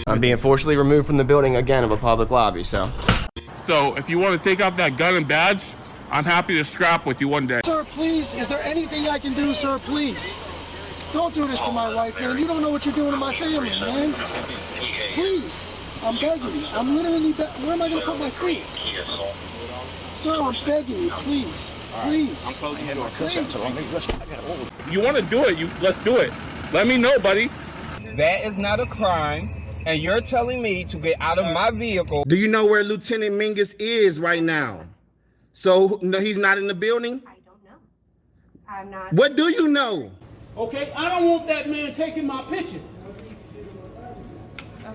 I'm being forcibly removed from the building again of a public lobby, so. So if you want to take off that gun and badge, I'm happy to scrap with you one day. Sir, please, is there anything I can do, sir, please? Don't do this to my wife, man. You don't know what you're doing to my family, man. Please, I'm begging you. I'm literally where am I going to put my feet? Sir, I'm begging you, please. Please. Please. You want to do it, let's do it. Let me know, buddy. That is not a crime, and you're telling me to get out of my vehicle. Do you know where Lieutenant Mingus is right now? So, no, he's not in the building? I don't know. I'm not. What do you know? Okay, I don't want that man taking my picture.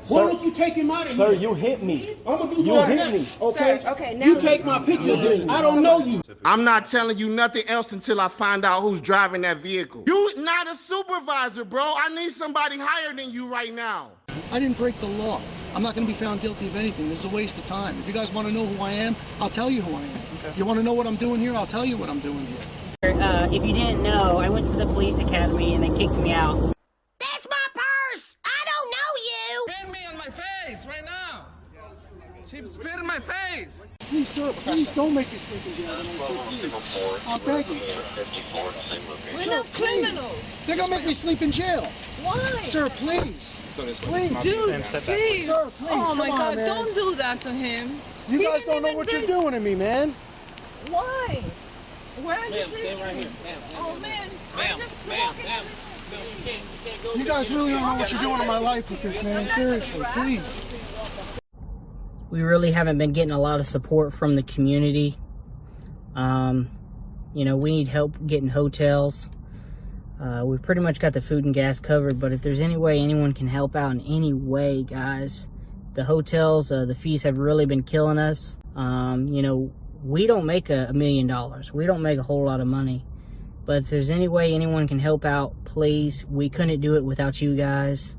Why don't you take him out of here? Sir, you hit me. I'm gonna do You that hit now. me. Okay? Sir, okay, now you take my picture. I don't know you. I'm not telling you nothing else until I find out who's driving that vehicle. You not a supervisor, bro. I need somebody higher than you right now. I didn't break the law. I'm not going to be found guilty of anything. This is a waste of time. If you guys want to know who I am, I'll tell you who I am. Okay. You want to know what I'm doing here? I'll tell you what I'm doing here. If you didn't know, I went to the police academy and they kicked me out. That's my purse! I don't know you! Spit me in my face right now. She spit in my face. Please, sir, please don't make me sleep in jail tonight, sir, please. I'm begging you. We're Sir, not criminals. They're going to make me sleep in jail. Why? Sir, please. Please. Dude, please. Sir, please. Oh my come on, God, man. don't do that to him. You He guys didn't don't know even what you're bring- doing to me, man. Why? Where are you Ma'am, sleeping? stay right here. Oh man, Ma'am, ma'am. You can't go. You guys really don't know what you're doing in my life with this, man. Seriously, please. We really haven't been getting a lot of support from the community. You know, we need help getting hotels. We pretty much got the food and gas covered, but if there's any way anyone can help out in any way, guys, the hotels, the fees have really been killing us. You know, we don't make $1 million. We don't make a whole lot of money. But if there's any way anyone can help out, please. We couldn't do it without you guys.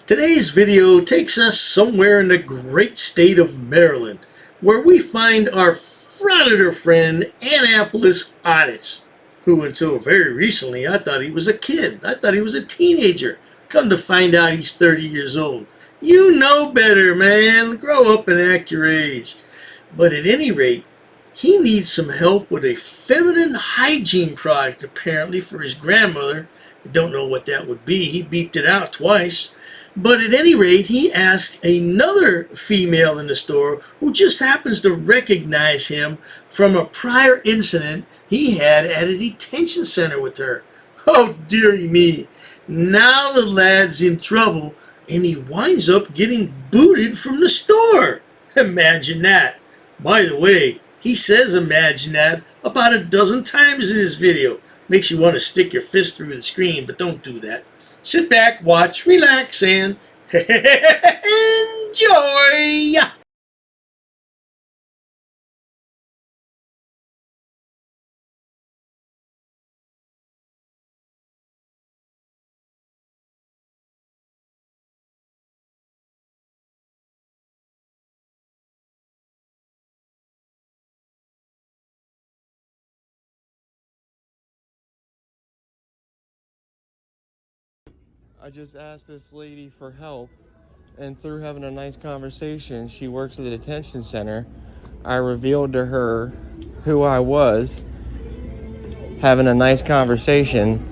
Today's video takes us somewhere in the great state of Maryland, where we find our Frauditor friend, Annapolis Audits, who until very recently I thought he was a kid. I thought he was a teenager. Come to find out he's 30 years old. You know better, man. Grow up and act your age. But at any rate, he needs some help with a feminine hygiene product, apparently, for his grandmother. I don't know what that would be. He beeped it out twice. But at any rate, he asked another female in the store who just happens to recognize him from a prior incident he had at a detention center with her. Oh, dearie me. Now the lad's in trouble, and he winds up getting booted from the store. Imagine that. By the way, he says imagine that about a dozen times in his video. Makes you want to stick your fist through the screen, but don't do that. Sit back, watch, relax, and enjoy! I just asked this lady for help, and through having a nice conversation, she works at the detention center. I revealed to her who I was, having a nice conversation,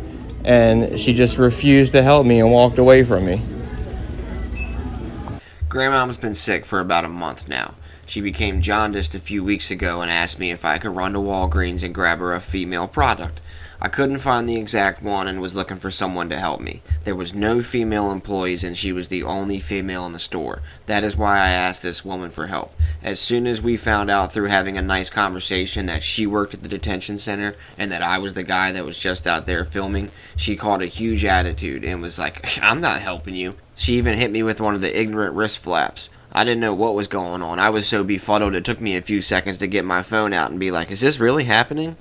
and she just refused to help me and walked away from me. Grandmom's been sick for about a month now. She became jaundiced a few weeks ago and asked me if I could run to Walgreens and grab her a female product. I couldn't find the exact one and was looking for someone to help me. There was no female employees and she was the only female in the store. That is why I asked this woman for help. As soon as we found out through having a nice conversation that she worked at the detention center and that I was the guy that was just out there filming, she caught a huge attitude and was like, I'm not helping you. She even hit me with one of the ignorant wrist flaps. I didn't know what was going on. I was so befuddled it took me a few seconds to get my phone out and be like, is this really happening?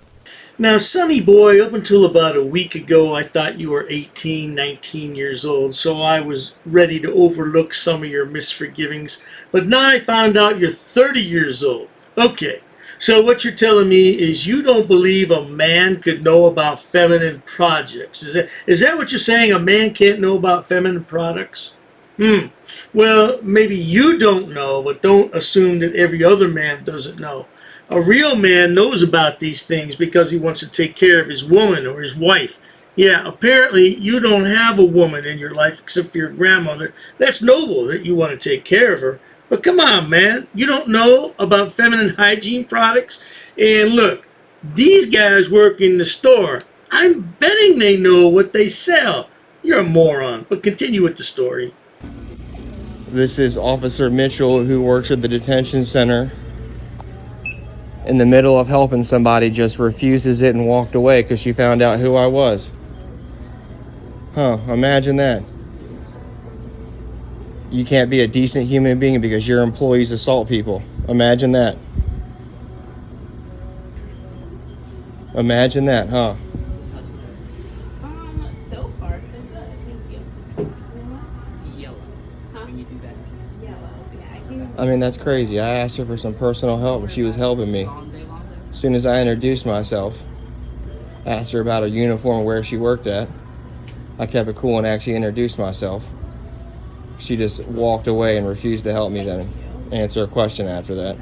Now, Sonny boy, up until about a week ago, I thought you were 18, 19 years old, so I was ready to overlook some of your misforgivings. But now I found out you're 30 years old. Okay, so what you're telling me is you don't believe a man could know about feminine projects. Is that what you're saying? A man can't know about feminine products? Well, maybe you don't know, but don't assume that every other man doesn't know. A real man knows about these things because he wants to take care of his woman or his wife. Yeah, apparently you don't have a woman in your life except for your grandmother. That's noble that you want to take care of her. But come on, man. You don't know about feminine hygiene products? And look, these guys work in the store. I'm betting they know what they sell. You're a moron, but continue with the story. This is Officer Mitchell, who works at the detention center. In the middle of helping somebody, just refuses it and walked away because she found out who I was. Huh, imagine that. You can't be a decent human being because your employees assault people. Imagine that. Imagine that, huh? So far, so good. Thank you. Yellow. Huh? When you do that. Yellow. Yeah, I can. I mean, that's crazy. I asked her for some personal help and she was helping me. All day long. As soon as I introduced myself, asked her about her uniform, where she worked at. I kept it cool and actually introduced myself. She just walked away and refused to help me then answer a question after that.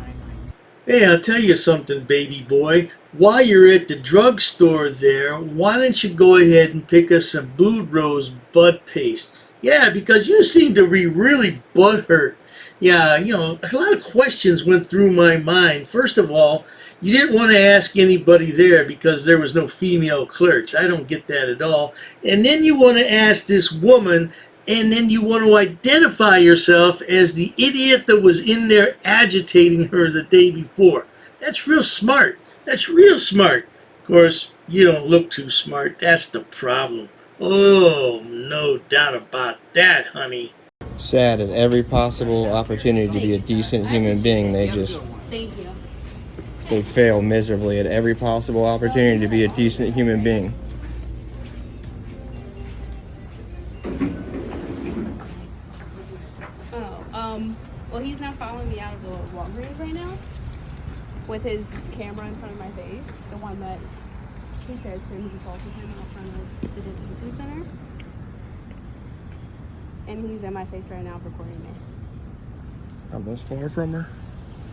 Hey, I'll tell you something, baby boy. While you're at the drugstore there, why don't you go ahead and pick us some Boudreaux's Bud Paste? Yeah, because you seem to be really butthurt. Yeah, you know, a lot of questions went through my mind. First of all, you didn't want to ask anybody there because there was no female clerks. I don't get that at all. And then you want to ask this woman, and then you want to identify yourself as the idiot that was in there agitating her the day before. That's real smart. That's real smart. Of course, you don't look too smart. That's the problem. Oh, no doubt about that, honey. Sad, at every possible opportunity to be a decent human being, they fail miserably at every possible opportunity to be a decent human being. Well, he's not following me out of the Walgreens right now with his camera in front of my face. The one that he says Tim assaulted him out front of the detention center. And he's in my face right now recording me. I'm this far from her.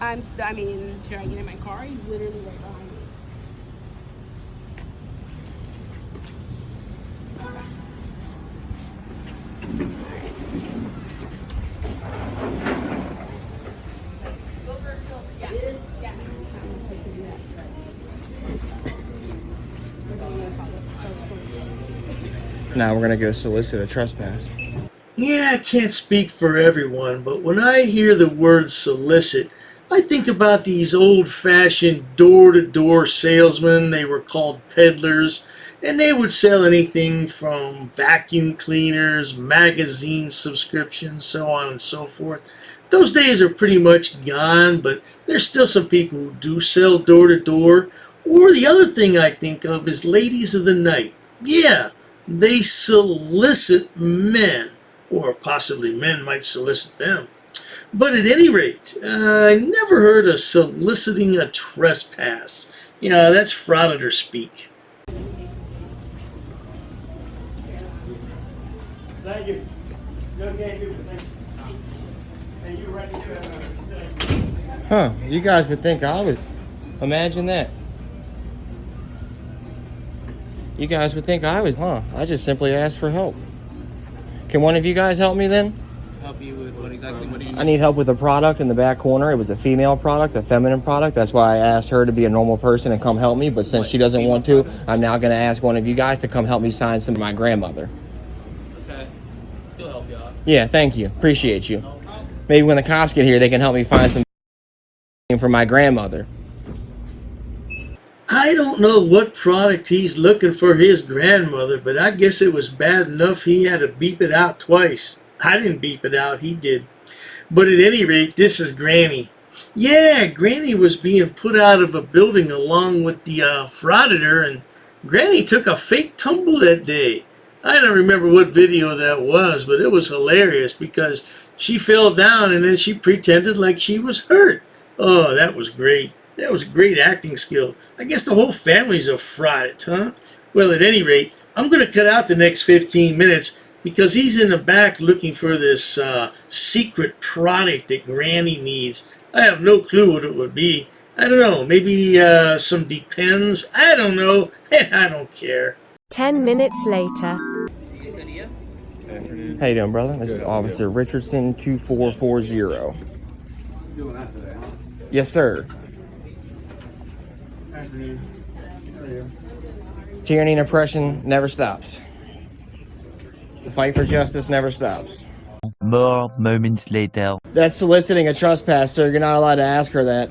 I mean, should I get in my car? He's literally right behind me. Now we're gonna go solicit a trespass. Yeah, I can't speak for everyone, but when I hear the word solicit, I think about these old-fashioned door-to-door salesmen. They were called peddlers, and they would sell anything from vacuum cleaners, magazine subscriptions, so on and so forth. Those days are pretty much gone, but there's still some people who do sell door-to-door. Or the other thing I think of is ladies of the night. Yeah, they solicit men. Or possibly men might solicit them. But at any rate, I never heard of soliciting a trespass. Yeah, that's Frauditor speak. Thank you. Thank you. And you ready to Huh, you guys would think I was... Imagine that. You guys would think I was, huh? I just simply asked for help. Can one of you guys help me then? Help you with what exactly? What do you need? I need help with a product in the back corner. It was a female product, a feminine product. That's why I asked her to be a normal person and come help me. But since she doesn't want to, I'm now going to ask one of you guys to come help me sign some of my grandmother. Okay. He'll help you out. Yeah, thank you. Appreciate you. Maybe when the cops get here, they can help me find some for my grandmother. I don't know what product he's looking for his grandmother, but I guess it was bad enough he had to beep it out twice. I didn't beep it out, he did. But at any rate, this is Granny. Yeah, Granny was being put out of a building along with the Frauditor, and Granny took a fake tumble that day. I don't remember what video that was, but it was hilarious because she fell down and then she pretended like she was hurt. Oh, that was great. That was great acting skill. I guess the whole family's a fraud, huh? Well, at any rate, I'm going to cut out the next 15 minutes because he's in the back looking for this secret product that Granny needs. I have no clue what it would be. I don't know, maybe some Depends. I don't know. I don't care. 10 minutes later. How you doing, brother? This is Officer Richardson 2440. Doing that today, huh? Yes, sir. Afternoon. How are you? Tyranny and oppression never stops. The fight for justice never stops. More moments later. That's soliciting a trespass, sir. You're not allowed to ask her that.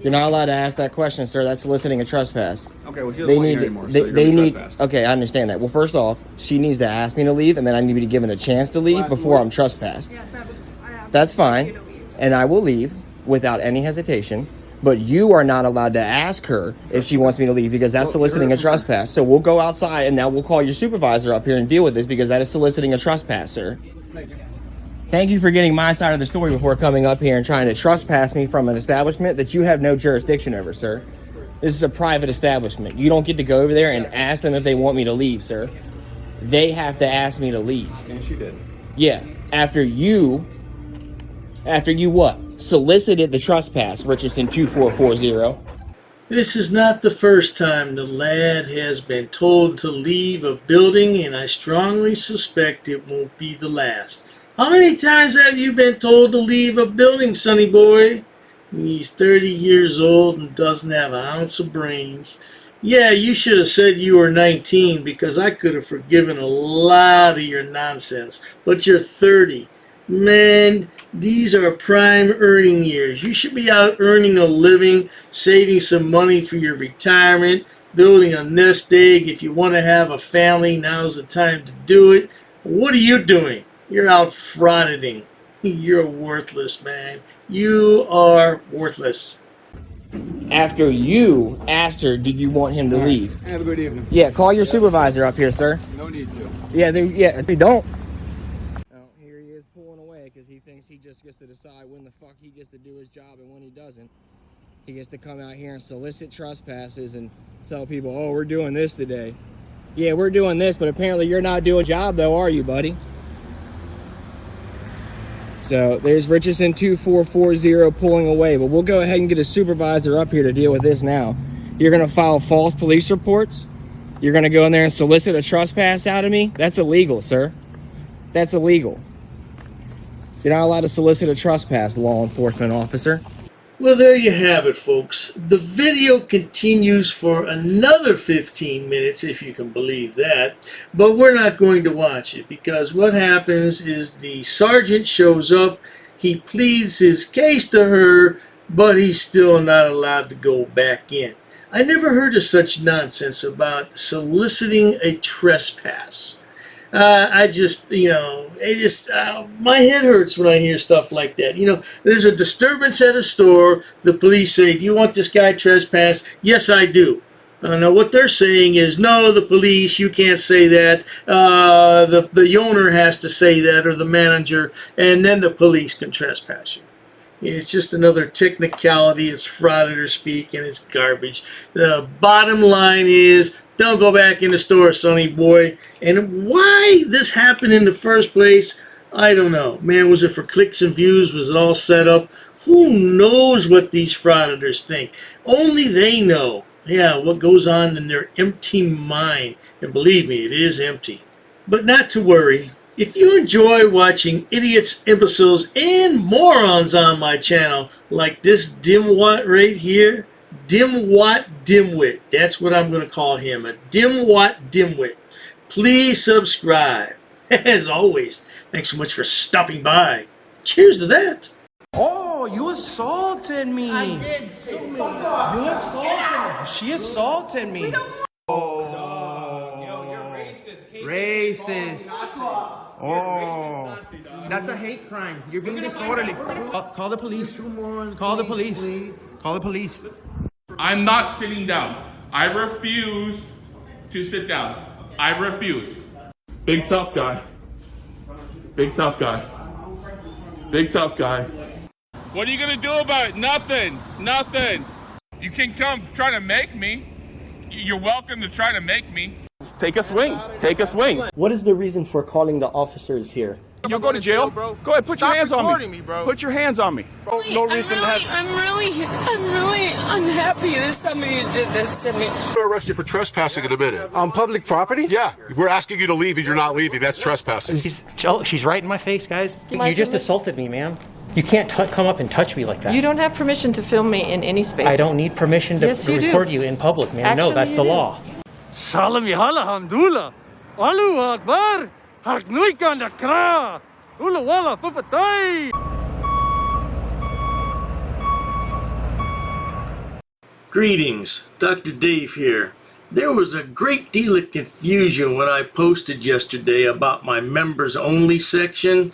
You're not allowed to ask that question, sir. That's soliciting a trespass. Okay, well, she doesn't want you here anymore, so you're gonna be trespassed. Okay, I understand that. Well, first off, she needs to ask me to leave, and then I need to be given a chance to leave before I'm trespassed. That's fine, and I will leave without any hesitation. But you are not allowed to ask her if she wants me to leave, because that's soliciting a trespass. So we'll go outside, and now we'll call your supervisor up here and deal with this, because that is soliciting a trespass, sir. Thank you for getting my side of the story before coming up here and trying to trespass me from an establishment that you have no jurisdiction over, sir. This is a private establishment. You don't get to go over there and ask them if they want me to leave, sir. They have to ask me to leave. And she did. Yeah, after you what? Solicited the trespass, Richardson 2440. This is not the first time the lad has been told to leave a building, and I strongly suspect it won't be the last. How many times have you been told to leave a building, sonny boy? He's 30 years old and doesn't have an ounce of brains. Yeah, you should have said you were 19, because I could have forgiven a lot of your nonsense. But you're 30. Man, these are prime earning years. You should be out earning a living, saving some money for your retirement, building a nest egg. If you want to have a family, now's the time to do it. What are you doing? You're out frauditing. You're worthless, man. You are worthless. After you asked her, did you want him to leave? Have a good evening. Yeah, call your supervisor up here, sir. No need to. Yeah, if you don't. Oh, here he is pulling away because he thinks he just gets to decide when the fuck he gets to do his job and when he doesn't. He gets to come out here and solicit trespasses and tell people, oh, we're doing this today. Yeah, we're doing this, but apparently you're not doing a job though, are you, buddy? So there's Richardson 2440 pulling away, but we'll go ahead and get a supervisor up here to deal with this now. You're gonna file false police reports. You're gonna go in there and solicit a trespass out of me. That's illegal, sir. That's illegal. You're not allowed to solicit a trespass, law enforcement officer. Well, there you have it, folks. The video continues for another 15 minutes, if you can believe that. But we're not going to watch it, because what happens is the sergeant shows up, he pleads his case to her, but he's still not allowed to go back in. I never heard of such nonsense about soliciting a trespass. I just, my head hurts when I hear stuff like that. There's a disturbance at a store. The police say, do you want this guy trespassed? Yes, I do. Now, what they're saying is, no, the police, you can't say that. The owner has to say that, or the manager, and then the police can trespass you. It's just another technicality. It's frauditor speak, and it's garbage. The bottom line is, don't go back in the store, sonny boy. And why this happened in the first place, I don't know. Man, was it for clicks and views? Was it all set up? Who knows what these frauditors think? Only they know. Yeah, what goes on in their empty mind. And believe me, it is empty. But not to worry. If you enjoy watching idiots, imbeciles, and morons on my channel, like this dimwat right here, dimwat dimwit, that's what I'm going to call him, a dimwat dimwit, please subscribe. As always, thanks so much for stopping by. Cheers to that. Oh, you assaulted me. I did. You assaulted me. She assaulted me. Racist. Oh, that's a hate crime. You're being disorderly. Call the police. Call the police. Call the police. I'm not sitting down. I refuse to sit down. I refuse. Big tough guy. Big tough guy. Big tough guy. What are you gonna do about it? Nothing. Nothing. You can come try to make me. You're welcome to try to make me. Take a swing. Take a swing. What is the reason for calling the officers here? You'll go to jail. Go ahead, put your hands on me. Put your hands on me. No reason to have. I'm really unhappy that somebody did this to me. We'll arrest you for trespassing in a minute. On public property? Yeah, we're asking you to leave and you're not leaving. That's trespassing. She's right in my face, guys. You just assaulted me, ma'am. You can't come up and touch me like that. You don't have permission to film me in any space. I don't need permission to Yes, you do. record you in public, ma'am. No, Actually, that's you the do. law. Salam yahala hamdullah. Allahu akbar. Harknuikan dakra. Ula wala fufatay. Greetings, Dr. Dave here. There was a great deal of confusion when I posted yesterday about my members only section.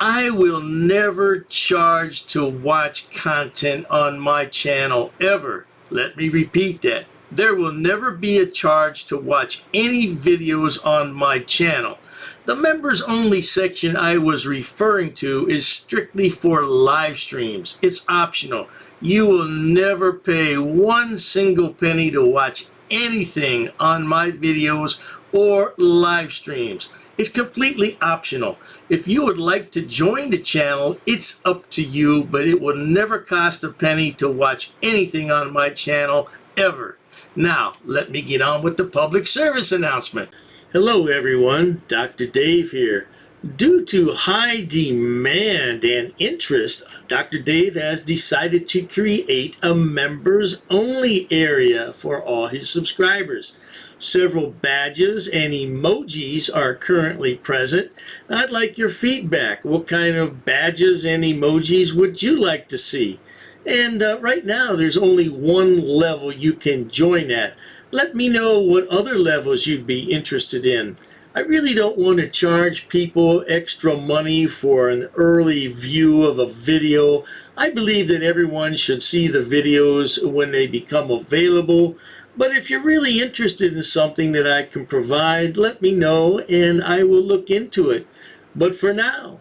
I will never charge to watch content on my channel ever. Let me repeat that. There will never be a charge to watch any videos on my channel. The members only section I was referring to is strictly for live streams. It's optional. You will never pay one single penny to watch anything on my videos or live streams. It's completely optional. If you would like to join the channel, it's up to you, but it will never cost a penny to watch anything on my channel ever. Now, let me get on with the public service announcement. Hello everyone, Dr. Dave here. Due to high demand and interest, Dr. Dave has decided to create a members only area for all his subscribers. Several badges and emojis are currently present. I'd like your feedback. What kind of badges and emojis would you like to see? And right now there's only one level you can join at. Let me know what other levels you'd be interested in. I really don't want to charge people extra money for an early view of a video. I believe that everyone should see the videos when they become available. But if you're really interested in something that I can provide, let me know and I will look into it. But for now,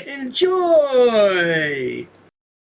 enjoy!